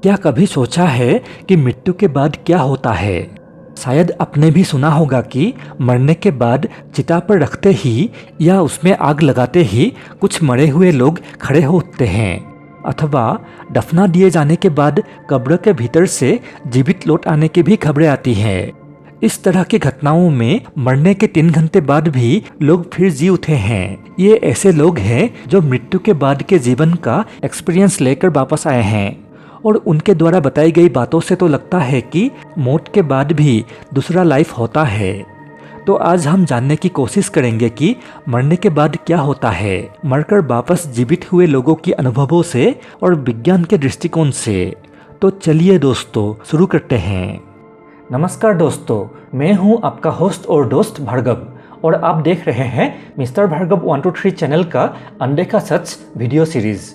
क्या कभी सोचा है कि मृत्यु के बाद क्या होता है? शायद आपने भी सुना होगा कि मरने के बाद चिता पर रखते ही या उसमें आग लगाते ही कुछ मरे हुए लोग खड़े हो उठते हैं, अथवा दफना दिए जाने के बाद कब्र के भीतर से जीवित लौट आने की भी खबरें आती हैं। इस तरह की घटनाओं में मरने के 3 घंटे बाद भी लोग फिर जी उठे हैं। ये ऐसे लोग हैं जो मृत्यु के बाद के जीवन का एक्सपीरियंस लेकर वापस आए हैं, और उनके द्वारा बताई गई बातों से तो लगता है कि मौत के बाद भी दूसरा लाइफ होता है। तो आज हम जानने की कोशिश करेंगे कि मरने के बाद क्या होता है, मरकर वापस जीवित हुए लोगों की अनुभवों से और विज्ञान के दृष्टिकोण से। तो चलिए दोस्तों, शुरू करते हैं। नमस्कार दोस्तों, मैं हूं आपका होस्ट और दोस्त भार्गव, और आप देख रहे हैं मिस्टर भार्गव 123 चैनल का अनदेखा सच वीडियो सीरीज।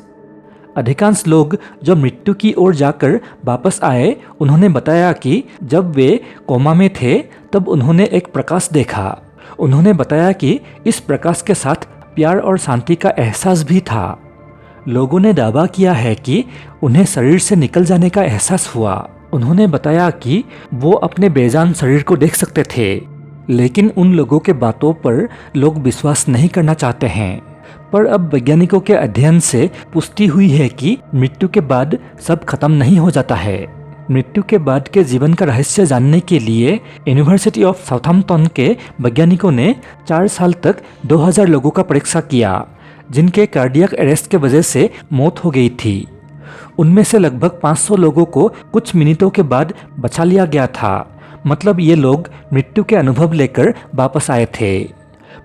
अधिकांश लोग जो मृत्यु की ओर जाकर वापस आए, उन्होंने बताया कि जब वे कोमा में थे तब उन्होंने एक प्रकाश देखा। उन्होंने बताया कि इस प्रकाश के साथ प्यार और शांति का एहसास भी था। लोगों ने दावा किया है कि उन्हें शरीर से निकल जाने का एहसास हुआ। उन्होंने बताया कि वो अपने बेजान शरीर को देख सकते थे, लेकिन उन लोगों के बातों पर लोग विश्वास नहीं करना चाहते हैं। पर अब वैज्ञानिकों के अध्ययन से पुष्टि हुई है कि मृत्यु के बाद सब खत्म नहीं हो जाता है। मृत्यु के बाद के जीवन का रहस्य जानने के लिए यूनिवर्सिटी ऑफ साउथहैम्पटन के वैज्ञानिकों ने 4 साल तक 2000 लोगों का परीक्षा किया, जिनके कार्डियक अरेस्ट के वजह से मौत हो गई थी। उनमें से लगभग 500 लोगों को कुछ मिनटों के बाद बचा लिया गया था। मतलब ये लोग मृत्यु के अनुभव लेकर वापस आए थे।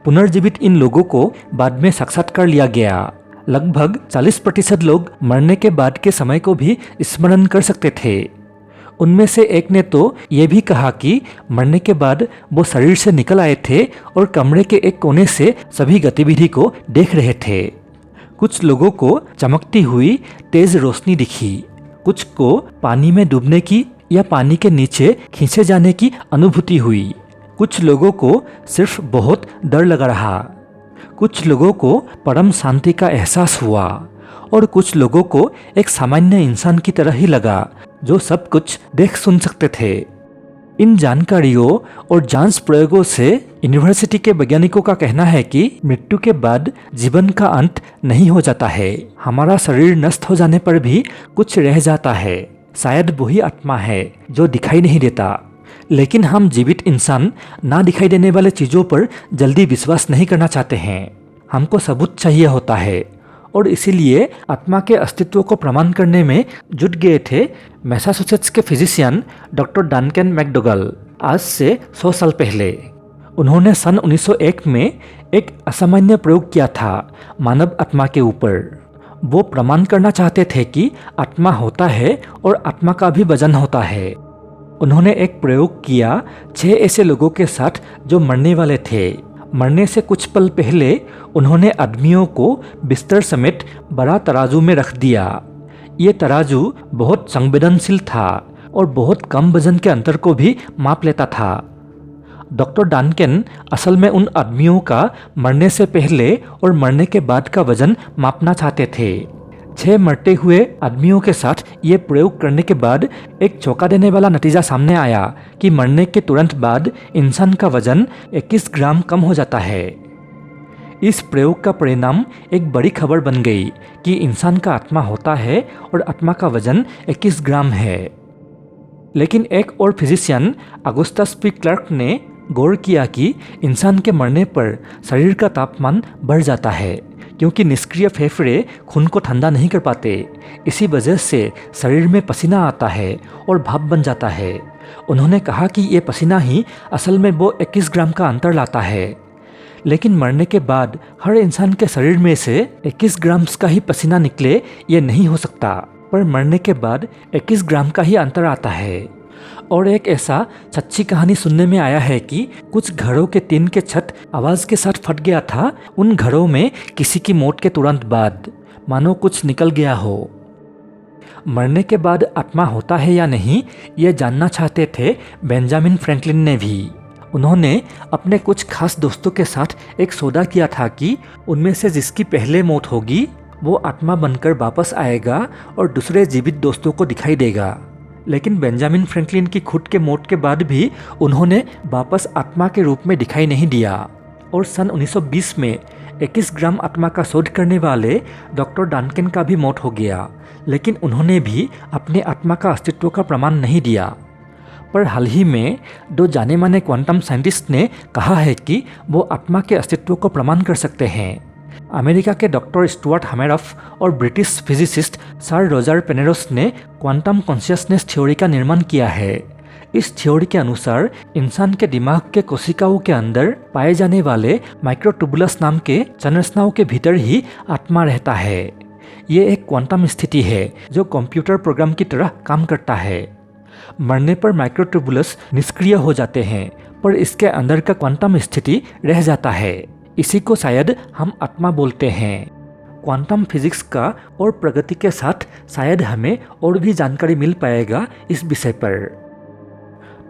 पुनर्जीवित इन लोगों को बाद में साक्षात्कार लिया गया। लगभग 40% लोग मरने के बाद के समय को भी स्मरण कर सकते थे। उनमें से एक ने तो ये भी कहा कि मरने के बाद वो शरीर से निकल आए थे और कमरे के एक कोने से सभी गतिविधि को देख रहे थे। कुछ लोगों को चमकती हुई तेज रोशनी दिखी, कुछ को पानी में डूबने की या पानी के नीचे खींचे जाने की अनुभूति हुई, कुछ लोगों को सिर्फ बहुत डर लगा रहा, कुछ लोगों को परम शांति का एहसास हुआ, और कुछ लोगों को एक सामान्य इंसान की तरह ही लगा जो सब कुछ देख सुन सकते थे। इन जानकारियों और जांच प्रयोगों से यूनिवर्सिटी के वैज्ञानिकों का कहना है कि मृत्यु के बाद जीवन का अंत नहीं हो जाता है। हमारा शरीर नष्ट हो जाने पर भी कुछ रह जाता है। शायद वही आत्मा है जो दिखाई नहीं देता। लेकिन हम जीवित इंसान ना दिखाई देने वाले चीज़ों पर जल्दी विश्वास नहीं करना चाहते हैं। हमको सबूत चाहिए होता है, और इसीलिए आत्मा के अस्तित्व को प्रमाण करने में जुट गए थे मैसाचुसेट्स के फिजिशियन डॉक्टर डनकन मैकडोगल आज से 100 साल पहले। उन्होंने सन 1901 में एक असामान्य प्रयोग किया था मानव आत्मा के ऊपर। वो प्रमाण करना चाहते थे कि आत्मा होता है और आत्मा का भी वजन होता है। उन्होंने एक प्रयोग किया 6 ऐसे लोगों के साथ जो मरने वाले थे। मरने से कुछ पल पहले उन्होंने आदमियों को बिस्तर समेत बड़ा तराजू में रख दिया। ये तराजू बहुत संवेदनशील था और बहुत कम वजन के अंतर को भी माप लेता था। डॉक्टर डनकन असल में उन आदमियों का मरने से पहले और मरने के बाद का वजन मापना चाहते थे। 6 मरते हुए आदमियों के साथ ये प्रयोग करने के बाद एक चौंका देने वाला नतीजा सामने आया कि मरने के तुरंत बाद इंसान का वजन 21 ग्राम कम हो जाता है। इस प्रयोग का परिणाम एक बड़ी खबर बन गई कि इंसान का आत्मा होता है और आत्मा का वजन 21 ग्राम है। लेकिन एक और फिजिशियन अगुस्टस पी क्लार्क ने गौर किया कि इंसान के मरने पर शरीर का तापमान बढ़ जाता है, क्योंकि निष्क्रिय फेफड़े खून को ठंडा नहीं कर पाते। इसी वजह से शरीर में पसीना आता है और भाप बन जाता है। उन्होंने कहा कि ये पसीना ही असल में वो 21 ग्राम का अंतर लाता है। लेकिन मरने के बाद हर इंसान के शरीर में से 21 ग्राम का ही पसीना निकले, ये नहीं हो सकता। पर मरने के बाद 21 ग्राम का ही अंतर आता है। और एक ऐसा सच्ची कहानी सुनने में आया है कि कुछ घरों के टीन के छत आवाज के साथ फट गया था। उन घरों में किसी की मौत के तुरंत बाद मानो कुछ निकल गया हो। मरने के बाद आत्मा होता है या नहीं, यह जानना चाहते थे बेंजामिन फ्रैंकलिन ने भी। उन्होंने अपने कुछ खास दोस्तों के साथ एक सौदा किया था कि उनमें से जिसकी पहले मौत होगी वो आत्मा बनकर वापस आएगा और दूसरे जीवित दोस्तों को दिखाई देगा। लेकिन बेंजामिन फ्रैंकलिन की खुद के मौत के बाद भी उन्होंने वापस आत्मा के रूप में दिखाई नहीं दिया। और सन 1920 में 21 ग्राम आत्मा का शोध करने वाले डॉक्टर डनकन का भी मौत हो गया, लेकिन उन्होंने भी अपने आत्मा का अस्तित्व का प्रमाण नहीं दिया। पर हाल ही में 2 जाने माने क्वांटम साइंटिस्ट ने कहा है कि वो आत्मा के अस्तित्व को प्रमाण कर सकते हैं। अमेरिका के डॉक्टर स्टुअर्ट हमेरॉफ और ब्रिटिश फिजिसिस्ट सर रॉजर पेनेरोस ने क्वांटम कॉन्शियसनेस थ्योरी का निर्माण किया है। इस थ्योरी के अनुसार इंसान के दिमाग के कोशिकाओं के अंदर पाए जाने वाले माइक्रोट्यूबुलस नाम के संरचनाओं के भीतर ही आत्मा रहता है। ये एक क्वांटम स्थिति है जो कंप्यूटर प्रोग्राम की तरह काम करता है। मरने पर माइक्रोट्यूबुलस निष्क्रिय हो जाते हैं, पर इसके अंदर का क्वांटम स्थिति रह जाता है। इसी को शायद हम आत्मा बोलते हैं। क्वांटम फिजिक्स का और प्रगति के साथ शायद हमें और भी जानकारी मिल पाएगा इस विषय पर।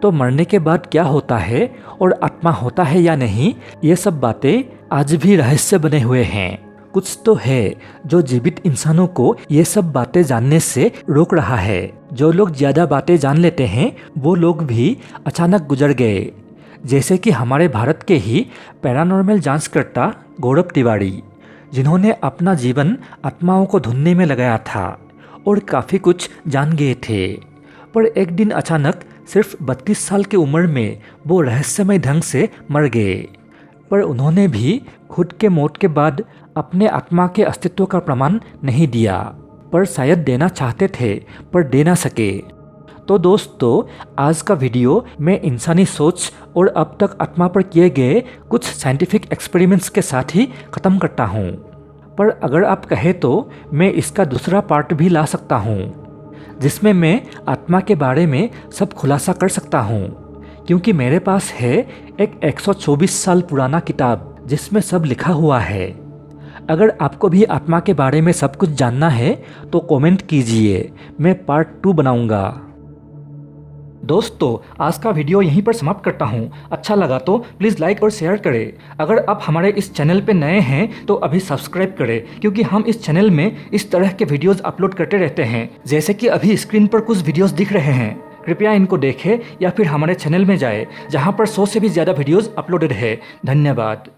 तो मरने के बाद क्या होता है और आत्मा होता है या नहीं, ये सब बातें आज भी रहस्य बने हुए हैं। कुछ तो है जो जीवित इंसानों को ये सब बातें जानने से रोक रहा है। जो लोग ज़्यादा बातें जान लेते हैं वो लोग भी अचानक गुजर गए, जैसे कि हमारे भारत के ही पैरानॉर्मल जांचकर्ता गौरव तिवारी, जिन्होंने अपना जीवन आत्माओं को ढूंढने में लगाया था और काफ़ी कुछ जान गए थे। पर एक दिन अचानक सिर्फ 32 साल की उम्र में वो रहस्यमय ढंग से मर गए। पर उन्होंने भी खुद के मौत के बाद अपने आत्मा के अस्तित्व का प्रमाण नहीं दिया, पर शायद देना चाहते थे पर दे ना सके। तो दोस्तों, आज का वीडियो मैं इंसानी सोच और अब तक आत्मा पर किए गए कुछ साइंटिफिक एक्सपेरिमेंट्स के साथ ही ख़त्म करता हूँ। पर अगर आप कहें तो मैं इसका दूसरा पार्ट भी ला सकता हूँ, जिसमें मैं आत्मा के बारे में सब खुलासा कर सकता हूँ, क्योंकि मेरे पास है एक 124 साल पुराना किताब जिसमें सब लिखा हुआ है। अगर आपको भी आत्मा के बारे में सब कुछ जानना है तो कमेंट कीजिए, मैं पार्ट 2 बनाऊंगा। दोस्तों, आज का वीडियो यहीं पर समाप्त करता हूँ। अच्छा लगा तो प्लीज़ लाइक और शेयर करें। अगर आप हमारे इस चैनल पे नए हैं तो अभी सब्सक्राइब करें, क्योंकि हम इस चैनल में इस तरह के वीडियोस अपलोड करते रहते हैं, जैसे कि अभी स्क्रीन पर कुछ वीडियोस दिख रहे हैं। कृपया इनको देखें या फिर हमारे चैनल में जाएं, जहाँ पर 100 से भी ज़्यादा वीडियोस अपलोडेड है। धन्यवाद।